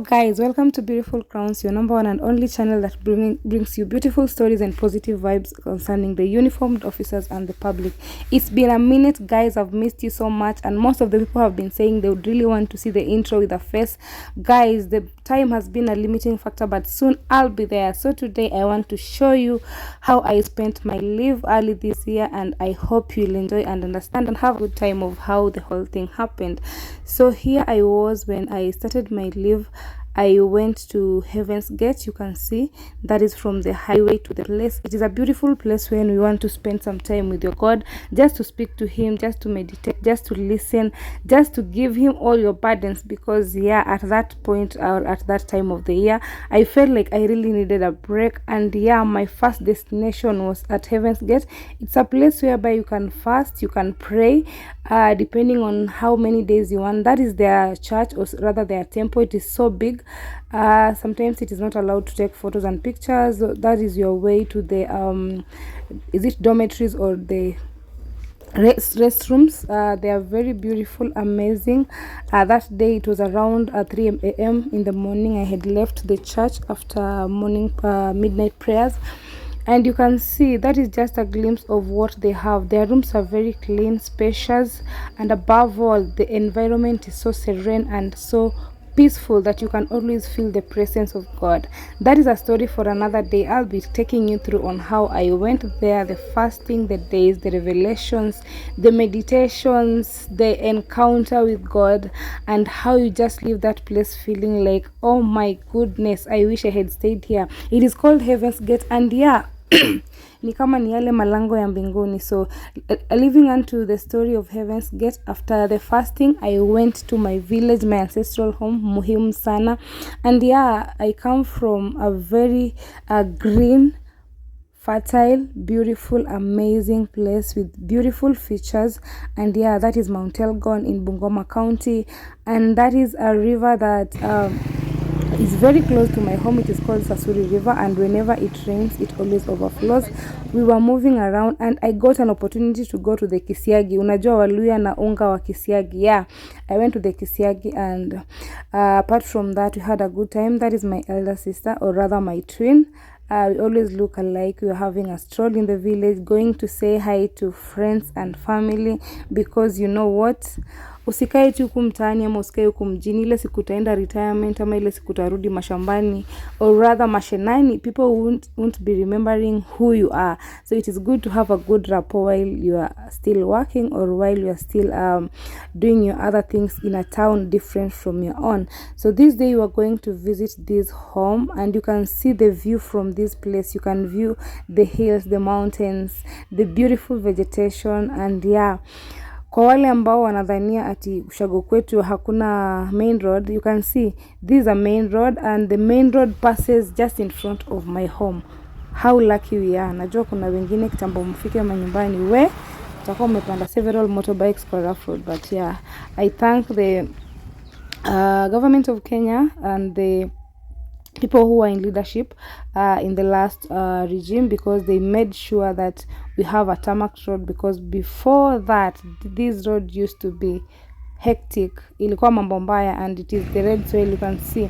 guys, welcome to Beautiful Crowns, your number one and only channel that brings you beautiful stories and positive vibes concerning the uniformed officers and the public. It's been a minute, guys. I've missed you so much, and most of the people have been saying they would really want to see the intro with a face. Guys, the time has been a limiting factor, but soon I'll be there. So today I want to show you how I spent my leave early this year, and I hope you'll enjoy and understand and have a good time of how the whole thing happened. So here I was when I started my leave. I went to Heaven's Gate. You can see that is from the highway to the place. It is a beautiful place when we want to spend some time with your God, just to speak to him, just to meditate, just to listen, just to give him all your burdens, because at that point or at that time of the year I felt like I really needed a break. And my first destination was at Heaven's Gate. It's a place whereby you can fast, you can pray, depending on how many days you want. That is their church, or rather their temple. It is so big. Sometimes it is not allowed to take photos and pictures. That is your way to the is it dormitories or the restrooms. They are very beautiful, amazing. That day it was around 3 a.m. in the morning. I had left the church after morning midnight prayers. And you can see that is just a glimpse of what they have. Their rooms are very clean, spacious, and above all, the environment is so serene and so peaceful that you can always feel the presence of God. That is a story for another day. I'll be taking you through on how I went there, the fasting, the days, the revelations, the meditations, the encounter with God, and how you just leave that place feeling like, oh my goodness, I wish I had stayed here. It is called Heaven's Gate, and ni kama ni yale malango ya mbinguni. So living unto the story of Heaven's Gate, after the fasting I went to my village, my ancestral home, muhimu sana. And I come from a very green, fertile, beautiful, amazing place with beautiful features. And that is Mount Elgon in Bungoma County, and that is a river that is very close to my home. It is called Sasuri River, and whenever it rains it always overflows. We were moving around and I got an opportunity to go to the Kisiagi. Unajua Waluya na unga wa Kisiagi. I went to the Kisiagi, and apart from that we had a good time. That is my elder sister, or rather my twin. We always look alike. We were having a stroll in the village, going to say hi to friends and family, because you know what, usikae tu huku mtaani ama usikae huku mjini. Ile siku utaenda retirement ama ile siku utarudi mashambani, or rather mashinani, people won't be remembering who you are. So it is good to have a good rapport while you are still working, or while you are still doing your other things in a town different from your own. So this day you are going to visit this home, and you can see the view from this place. You can view the hills, the mountains, the beautiful vegetation. And kwa wale ambao wanadhania ati Ushago kwetu hakuna main road, you can see this is a main road, and the main road passes just in front of my home. How lucky we are. Najua kuna wengine kitambo mfike manyumbani utakuwa umepanda several motorbikes kwa rough road. But I thank the government of Kenya and the people who are in leadership in the last regime, because they made sure that we have a tarmac road, because before that this road used to be hectic, ilikuwa mambo mbaya, and it is the red soil. You can see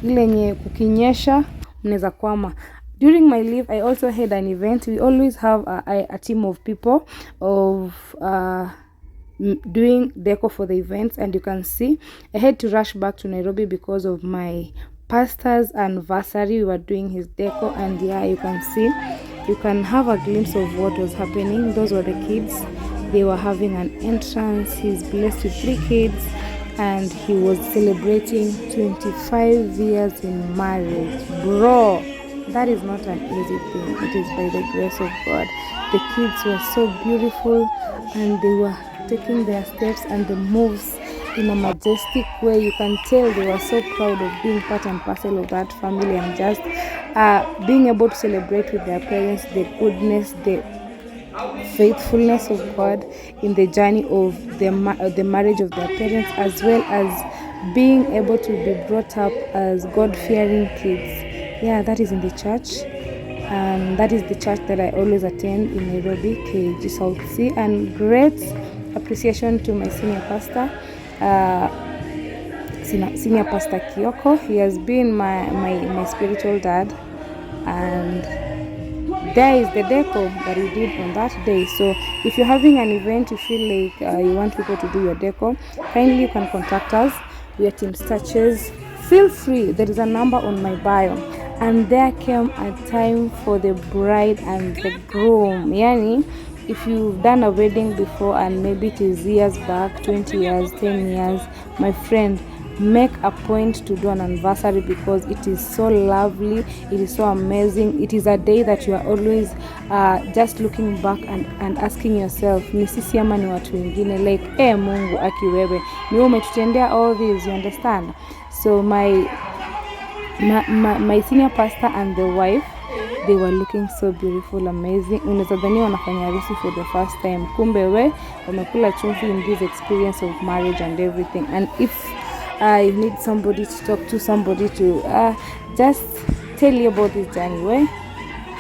ile nye kukinyesha mnaweza kwama. During my leave I also had an event. We always have a team of people of doing deco for the events, and you can see I had to rush back to Nairobi because of my pastor's anniversary. We were doing his deco, and you can see, you can have a glimpse of what was happening. Those were the kids. They were having an entrance. He's blessed with 3 kids, and he was celebrating 25 years in marriage. Bro, that is not an easy thing. It is by the grace of God. The kids were so beautiful, and they were taking their steps and the moves in a majestic way. You can tell they were so proud of being part and parcel of that family, and just being able to celebrate with their parents the goodness, the faithfulness of God in the journey of the marriage of their parents, as well as being able to be brought up as God-fearing kids. That is in the church, and that is the church that I always attend in Nairobi, KG South Sea. And great appreciation to my senior pastor, Senior Pastor Kioko. He has been my spiritual dad, and there is the deco that we did on that day. So if you're having an event, you feel like you want people to do your deco, kindly you can contact us. We are Team Stitches. Feel free, there is a number on my bio. And there came a time for the bride and the groom. Yani, if you've done a wedding before and maybe it is years back, 20 years, 10 years, my friend, make a point to do an anniversary, because it is so lovely, it is so amazing. It is a day that you are always just looking back and asking yourself, ni sisi ama ni watu wengine, like Mungu aki wewe ni wewe umetutendea all this, you understand? So my senior pastor and the wife, they were looking so beautiful, amazing. Unaweza dhani wanafanya harusi for the first time, kumbe we wamekula chumvi in this experience of marriage and everything. And if you need somebody to talk to, somebody to just tell you about this journey, we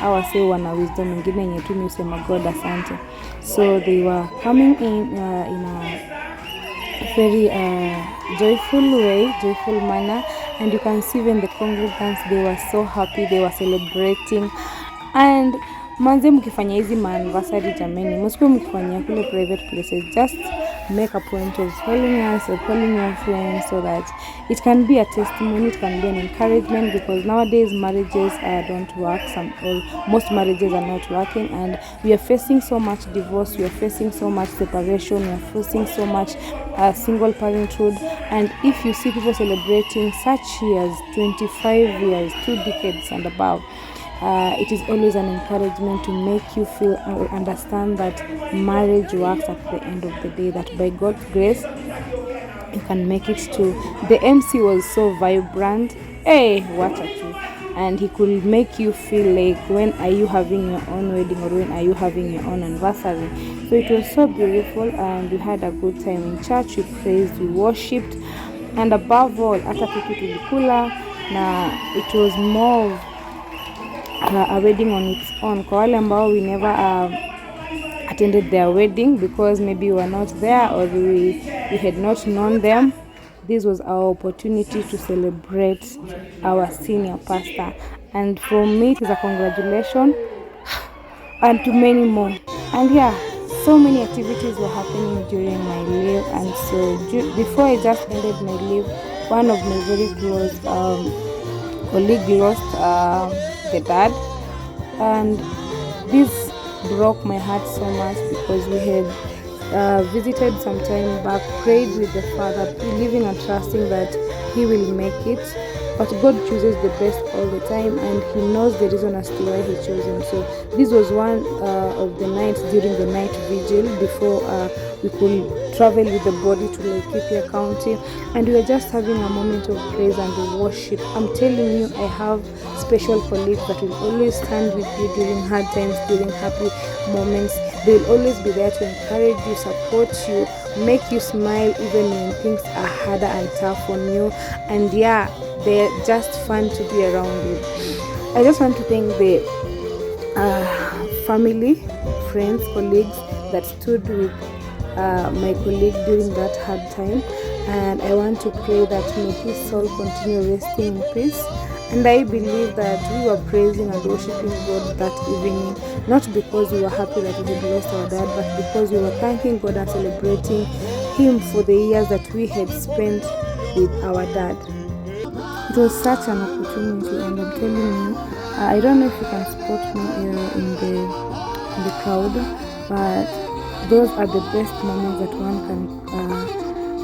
awase wana wisdom ingine yenye tu ni usema God asante. So they were coming in a very joyful way, joyful manner, and you can see when the congregants, they were so happy, they were celebrating. And manze, mkifanya hizi anniversary jameni, msikuwe mkifanya kule private places. Just make a point of calling us or calling your friends, so that it can be a testimony, it can be an encouragement, because nowadays marriages don't work, or most marriages are not working, and we are facing so much divorce, we are facing so much separation, we are facing so much single parenthood. And if you see people celebrating such years, 25 years, 2 decades and above, it is always an encouragement to make you feel or understand that marriage works at the end of the day, that by God's grace you can make it too. The MC was so vibrant, what a truth. And he could make you feel like, when are you having your own wedding, or when are you having your own anniversary? So it was so beautiful, and we had a good time in church. We praised, we worshipped, and above all, hata kitu tulikula, na it was more of a wedding on its own. Kwa wale ambao we never attended their wedding because maybe we were not there, or we had not known them, this was our opportunity to celebrate our senior pastor. And for me, it is a congratulation, and to many more. And yeah, so many activities were happening during my leave. And so before I just ended my leave, one of my very close colleague lost the dad, and this broke my heart so much, because we had visited some time back, prayed with the father, believing and trusting that he will make it. But God chooses the best all the time, and he knows the reason as to why he chose him. So this was one of the nights during the night vigil before we could travel with the body to Laikipia County, and we were just having a moment of praise and worship. I'm telling you, I have special colleagues that will always stand with you during hard times, during happy moments. They will always be there to encourage you, support you, make you smile even when things are harder and tough on you. And yeah, they're just fun to be around you. I just want to thank the family, friends, colleagues that stood with my colleague during that hard time. And I want to pray that may his soul continue resting in peace. And I believe that we were praising and worshiping God that evening, not because we were happy that we had lost our dad, but because we were thanking God and celebrating him for the years that we had spent with our dad. It was such an opportunity, and I'm telling you, I don't know if you can spot me in the crowd, but those are the best moments that one can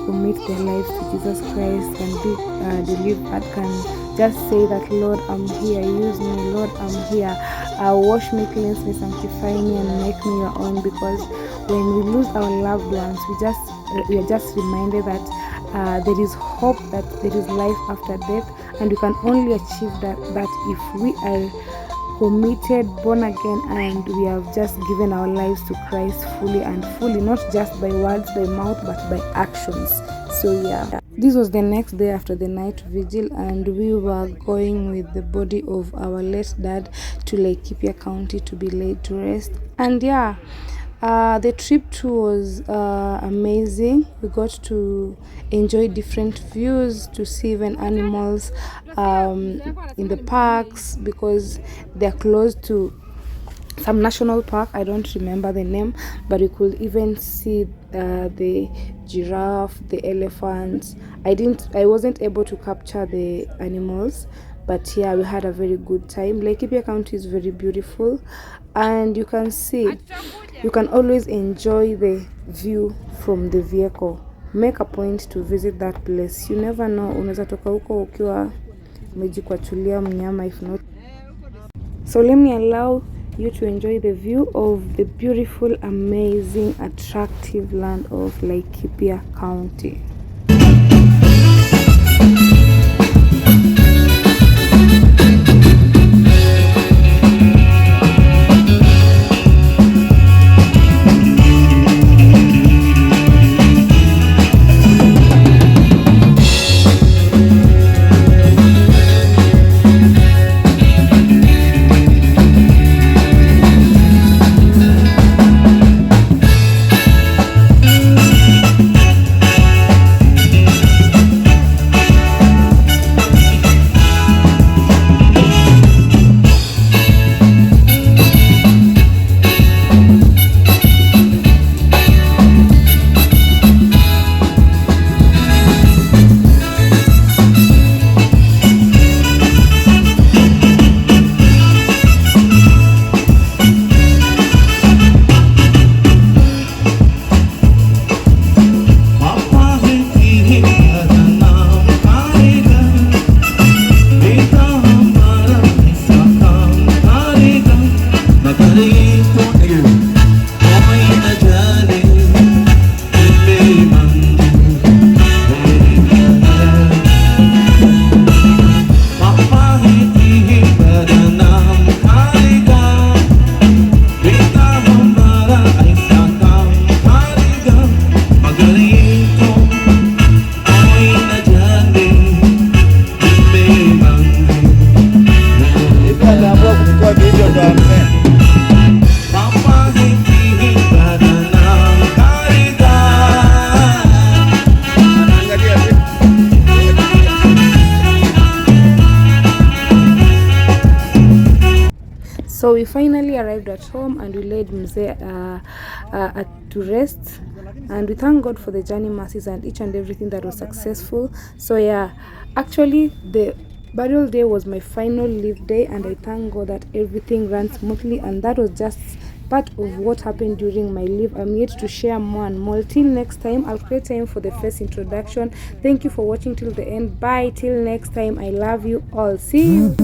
commit their lives to Jesus Christ, can be delivered, can just say that, Lord, I'm here, use me, Lord, I'm here, wash me, cleanse me, sanctify me, and make me your own. Because when we lose our loved ones, we are just reminded that there is hope, that there is life after death, and we can only achieve that if we are committed, born again, and we have just given our lives to Christ fully and fully, not just by words, by mouth, but by actions. So yeah, this was the next day after the night vigil, and we were going with the body of our late dad to Laikipia County to be laid to rest. And yeah, The trip too was amazing. We got to enjoy different views, to see even animals in the parks, because they're close to some national park. I don't remember the name, but we could even see the giraffe, the elephants. I wasn't able to capture the animals, but yeah, we had a very good time. Laikipia County is very beautiful, and you can see, you can always enjoy the view from the vehicle. Make a point to visit that place. You never know, unaweza toka huko ukiwa umejikwachulia mnyama, if not. So let me allow you to enjoy the view of the beautiful, amazing, attractive land of Laikipia County. So we finally arrived at home and we laid Mzee to rest, and we thank God for the journey masses and each and everything that was successful. So yeah, actually the burial day was my final leave day, and I thank God that everything ran smoothly, and that was just part of what happened during my leave. I'm yet to share more and more. Till next time, I'll create time for the first introduction. Thank you for watching till the end. Bye till next time. I love you all. See you.